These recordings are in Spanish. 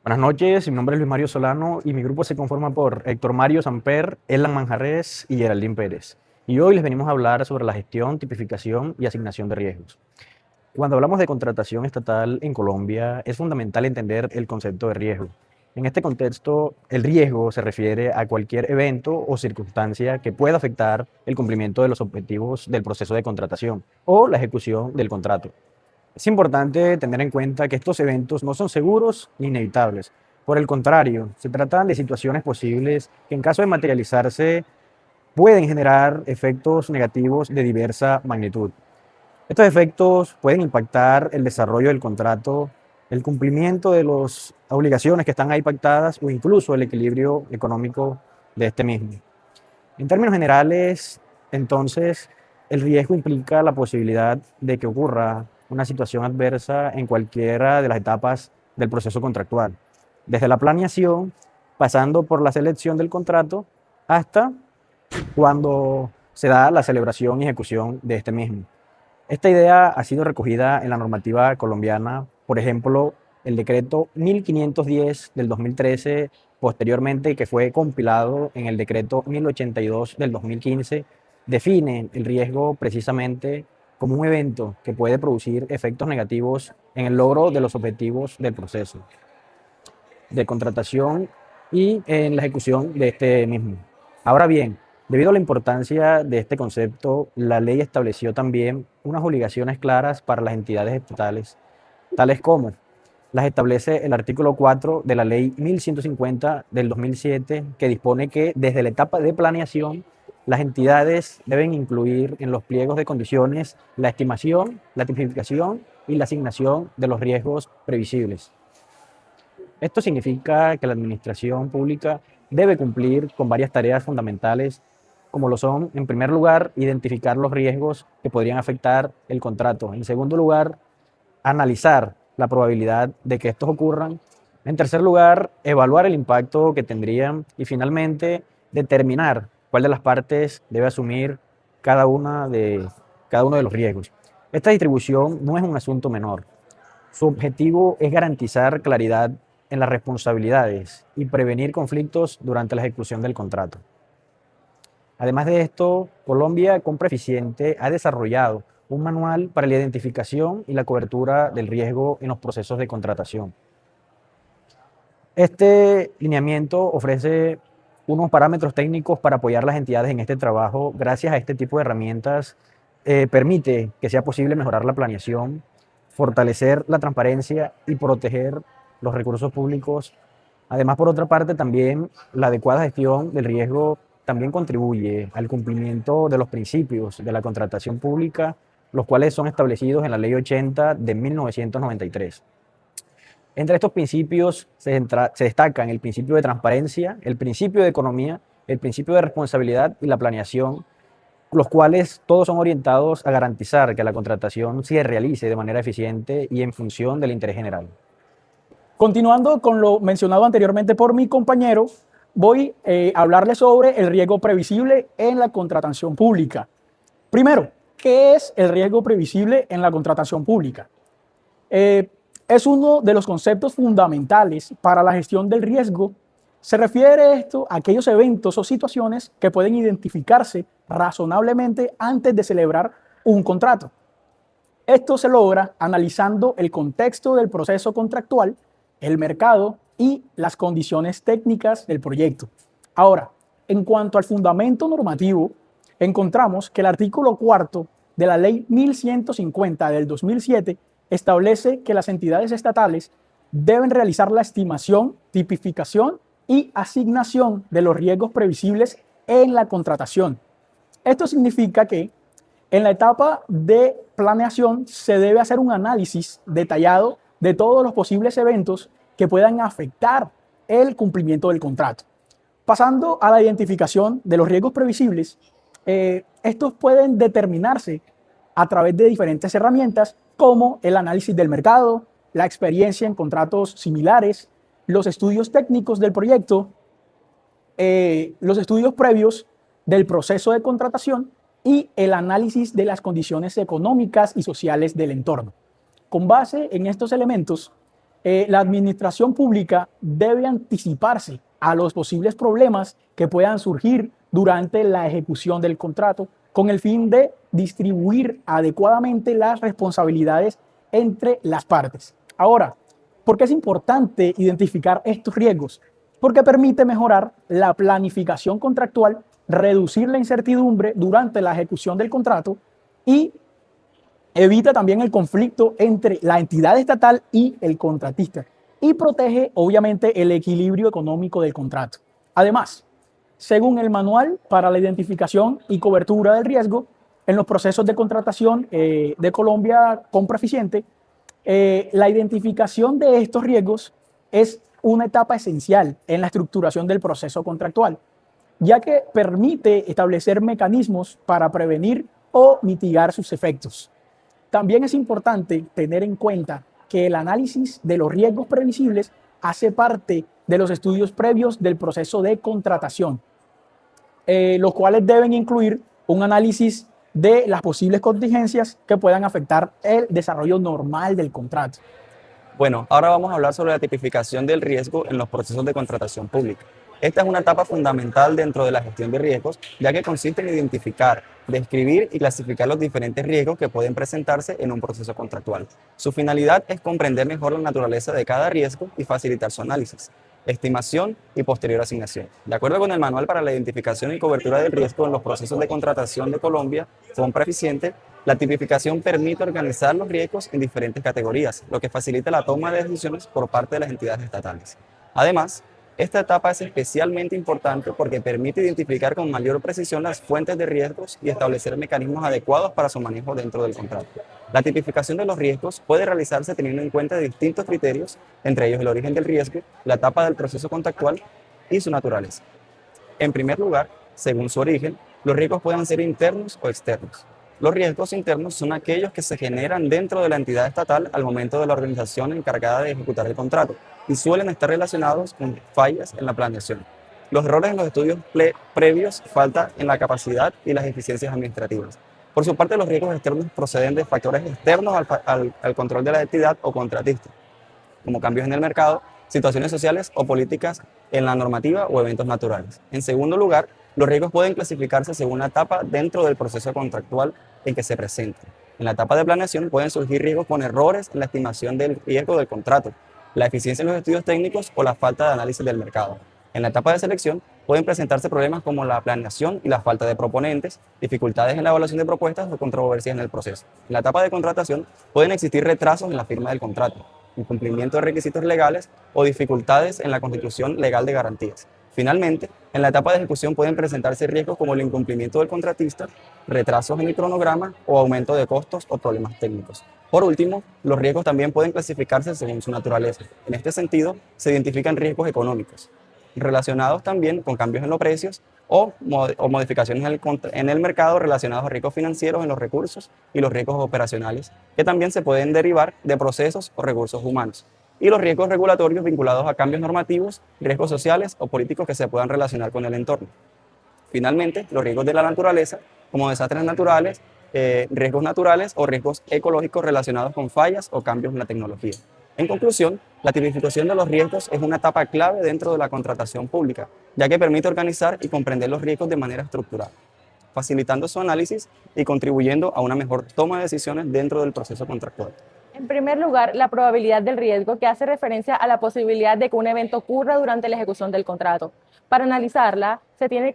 Buenas noches, mi nombre es Luis Mario Solano y mi grupo se conforma por Héctor Mario Samper, Elan Manjarres y Geraldine Pérez. Y hoy les venimos a hablar sobre la gestión, tipificación y asignación de riesgos. Cuando hablamos de contratación estatal en Colombia, es fundamental entender el concepto de riesgo. En este contexto, el riesgo se refiere a cualquier evento o circunstancia que pueda afectar el cumplimiento de los objetivos del proceso de contratación o la ejecución del contrato. Es importante tener en cuenta que estos eventos no son seguros ni inevitables. Por el contrario, se tratan de situaciones posibles que en caso de materializarse pueden generar efectos negativos de diversa magnitud. Estos efectos pueden impactar el desarrollo del contrato, el cumplimiento de las obligaciones que están ahí pactadas o incluso el equilibrio económico de este mismo. En términos generales, entonces, el riesgo implica la posibilidad de que ocurra una situación adversa en cualquiera de las etapas del proceso contractual, desde la planeación, pasando por la selección del contrato, hasta cuando se da la celebración y ejecución de este mismo. Esta idea ha sido recogida en la normativa colombiana, por ejemplo, el decreto 1510 del 2013, posteriormente que fue compilado en el decreto 1082 del 2015, define el riesgo precisamente como un evento que puede producir efectos negativos en el logro de los objetivos del proceso de contratación y en la ejecución de este mismo. Ahora bien, debido a la importancia de este concepto, la ley estableció también unas obligaciones claras para las entidades estatales, tales como las establece el artículo 4 de la ley 1150 del 2007, que dispone que desde la etapa de planeación, las entidades deben incluir en los pliegos de condiciones la estimación, la tipificación y la asignación de los riesgos previsibles. Esto significa que la administración pública debe cumplir con varias tareas fundamentales, como lo son, en primer lugar, identificar los riesgos que podrían afectar el contrato. En segundo lugar, analizar la probabilidad de que estos ocurran. En tercer lugar, evaluar el impacto que tendrían. Y finalmente, determinar cuál de las partes debe asumir cada, cada uno de los riesgos. Esta distribución no es un asunto menor. Su objetivo es garantizar claridad en las responsabilidades y prevenir conflictos durante la ejecución del contrato. Además de esto, Colombia Compra Eficiente ha desarrollado un manual para la identificación y la cobertura del riesgo en los procesos de contratación. Este lineamiento ofrece unos parámetros técnicos para apoyar a las entidades en este trabajo. Gracias a este tipo de herramientas, permite que sea posible mejorar la planeación, fortalecer la transparencia y proteger los recursos públicos. Además, por otra parte, también la adecuada gestión del riesgo también contribuye al cumplimiento de los principios de la contratación pública, los cuales son establecidos en la Ley 80 de 1993. Entre estos principios se destacan el principio de transparencia, el principio de economía, el principio de responsabilidad y la planeación, los cuales todos son orientados a garantizar que la contratación se realice de manera eficiente y en función del interés general. Continuando con lo mencionado anteriormente por mi compañero, voy a hablarles sobre el riesgo previsible en la contratación pública. Primero, ¿qué es el riesgo previsible en la contratación pública? Es uno de los conceptos fundamentales para la gestión del riesgo. Se refiere esto a aquellos eventos o situaciones que pueden identificarse razonablemente antes de celebrar un contrato. Esto se logra analizando el contexto del proceso contractual, el mercado y las condiciones técnicas del proyecto. Ahora, en cuanto al fundamento normativo, encontramos que el artículo 4 de la Ley 1150 del 2007 establece que las entidades estatales deben realizar la estimación, tipificación y asignación de los riesgos previsibles en la contratación. Esto significa que en la etapa de planeación se debe hacer un análisis detallado de todos los posibles eventos que puedan afectar el cumplimiento del contrato. Pasando a la identificación de los riesgos previsibles, estos pueden determinarse a través de diferentes herramientas como el análisis del mercado, la experiencia en contratos similares, los estudios técnicos del proyecto, los estudios previos del proceso de contratación y el análisis de las condiciones económicas y sociales del entorno. Con base en estos elementos, La administración pública debe anticiparse a los posibles problemas que puedan surgir durante la ejecución del contrato con el fin de distribuir adecuadamente las responsabilidades entre las partes. Ahora, ¿por qué es importante identificar estos riesgos? Porque permite mejorar la planificación contractual, reducir la incertidumbre durante la ejecución del contrato y evita también el conflicto entre la entidad estatal y el contratista y protege obviamente el equilibrio económico del contrato. Además, según el Manual para la Identificación y Cobertura del Riesgo, en los procesos de contratación de Colombia Compra Eficiente, la identificación de estos riesgos es una etapa esencial en la estructuración del proceso contractual, ya que permite establecer mecanismos para prevenir o mitigar sus efectos. También es importante tener en cuenta que el análisis de los riesgos previsibles hace parte de los estudios previos del proceso de contratación, los cuales deben incluir un análisis de las posibles contingencias que puedan afectar el desarrollo normal del contrato. Bueno, ahora vamos a hablar sobre la tipificación del riesgo en los procesos de contratación pública. Esta es una etapa fundamental dentro de la gestión de riesgos, ya que consiste en identificar, describir y clasificar los diferentes riesgos que pueden presentarse en un proceso contractual. Su finalidad es comprender mejor la naturaleza de cada riesgo y facilitar su análisis, estimación y posterior asignación. De acuerdo con el Manual para la Identificación y Cobertura del Riesgo en los procesos de contratación de Colombia, Compra Eficiente, la tipificación permite organizar los riesgos en diferentes categorías, lo que facilita la toma de decisiones por parte de las entidades estatales. Además, esta etapa es especialmente importante porque permite identificar con mayor precisión las fuentes de riesgos y establecer mecanismos adecuados para su manejo dentro del contrato. La tipificación de los riesgos puede realizarse teniendo en cuenta distintos criterios, entre ellos el origen del riesgo, la etapa del proceso contractual y su naturaleza. En primer lugar, según su origen, los riesgos pueden ser internos o externos. Los riesgos internos son aquellos que se generan dentro de la entidad estatal al momento de la organización encargada de ejecutar el contrato y suelen estar relacionados con fallas en la planeación. Los errores en los estudios previos, falta en la capacidad y las eficiencias administrativas. Por su parte, los riesgos externos proceden de factores externos al control de la entidad o contratista, como cambios en el mercado, situaciones sociales o políticas en la normativa o eventos naturales. En segundo lugar, los riesgos pueden clasificarse según la etapa dentro del proceso contractual en que se presenten. En la etapa de planeación pueden surgir riesgos con errores en la estimación del riesgo del contrato, la eficiencia en los estudios técnicos o la falta de análisis del mercado. En la etapa de selección pueden presentarse problemas como la planeación y la falta de proponentes, dificultades en la evaluación de propuestas o controversias en el proceso. En la etapa de contratación pueden existir retrasos en la firma del contrato, incumplimiento de requisitos legales o dificultades en la constitución legal de garantías. Finalmente, en la etapa de ejecución pueden presentarse riesgos como el incumplimiento del contratista, retrasos en el cronograma o aumento de costos o problemas técnicos. Por último, los riesgos también pueden clasificarse según su naturaleza. En este sentido, se identifican riesgos económicos, relacionados también con cambios en los precios o modificaciones en el mercado relacionados a riesgos financieros en los recursos y los riesgos operacionales, que también se pueden derivar de procesos o recursos humanos. Y los riesgos regulatorios vinculados a cambios normativos, riesgos sociales o políticos que se puedan relacionar con el entorno. Finalmente, los riesgos de la naturaleza, como desastres naturales, riesgos naturales o riesgos ecológicos relacionados con fallas o cambios en la tecnología. En conclusión, la tipificación de los riesgos es una etapa clave dentro de la contratación pública, ya que permite organizar y comprender los riesgos de manera estructurada, facilitando su análisis y contribuyendo a una mejor toma de decisiones dentro del proceso contractual. En primer lugar, la probabilidad del riesgo, que hace referencia a la posibilidad de que un evento ocurra durante la ejecución del contrato. Para analizarla, se tienen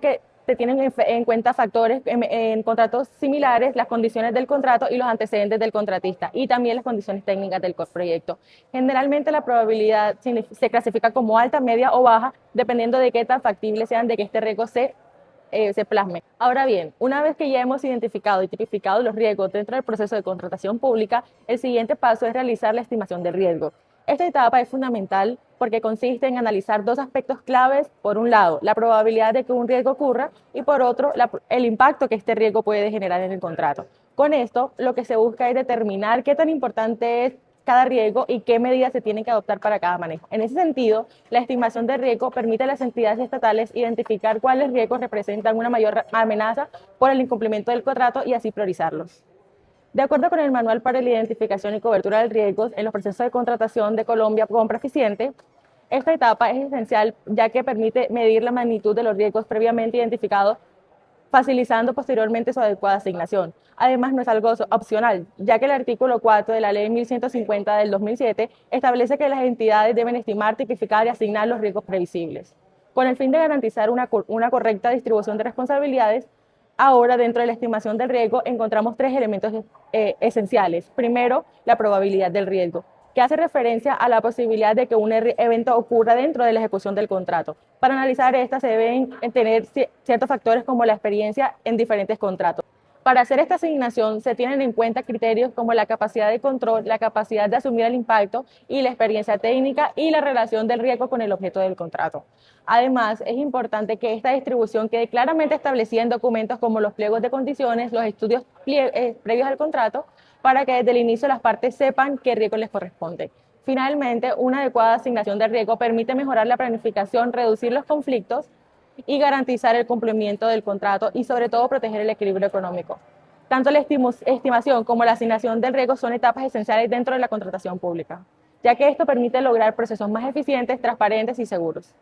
en cuenta factores en contratos similares, las condiciones del contrato y los antecedentes del contratista, y también las condiciones técnicas del proyecto. Generalmente la probabilidad se clasifica como alta, media o baja, dependiendo de qué tan factibles sean de que este riesgo se plasme. Ahora bien, una vez que ya hemos identificado y tipificado los riesgos dentro del proceso de contratación pública, el siguiente paso es realizar la estimación del riesgo. Esta etapa es fundamental porque consiste en analizar dos aspectos claves: por un lado, la probabilidad de que un riesgo ocurra, y por otro, el impacto que este riesgo puede generar en el contrato. Con esto, lo que se busca es determinar qué tan importante es cada riesgo y qué medidas se tienen que adoptar para cada manejo. En ese sentido, la estimación de riesgo permite a las entidades estatales identificar cuáles riesgos representan una mayor amenaza por el incumplimiento del contrato y así priorizarlos. De acuerdo con el Manual para la Identificación y Cobertura del Riesgos en los procesos de contratación de Colombia Compra Eficiente, esta etapa es esencial ya que permite medir la magnitud de los riesgos previamente identificados, facilitando posteriormente su adecuada asignación. Además, no es algo opcional, ya que el artículo 4 de la Ley 1150 del 2007 establece que las entidades deben estimar, tipificar y asignar los riesgos previsibles. Con el fin de garantizar una correcta distribución de responsabilidades, ahora dentro de la estimación del riesgo encontramos tres elementos esenciales. Primero, la probabilidad del riesgo, que hace referencia a la posibilidad de que un evento ocurra dentro de la ejecución del contrato. Para analizar esta se deben tener ciertos factores como la experiencia en diferentes contratos. Para hacer esta asignación se tienen en cuenta criterios como la capacidad de control, la capacidad de asumir el impacto y la experiencia técnica y la relación del riesgo con el objeto del contrato. Además, es importante que esta distribución quede claramente establecida en documentos como los pliegos de condiciones, los estudios previos al contrato, para que desde el inicio las partes sepan qué riesgo les corresponde. Finalmente, una adecuada asignación de riesgo permite mejorar la planificación, reducir los conflictos y garantizar el cumplimiento del contrato y sobre todo proteger el equilibrio económico. Tanto la estimación como la asignación del riesgo son etapas esenciales dentro de la contratación pública, ya que esto permite lograr procesos más eficientes, transparentes y seguros.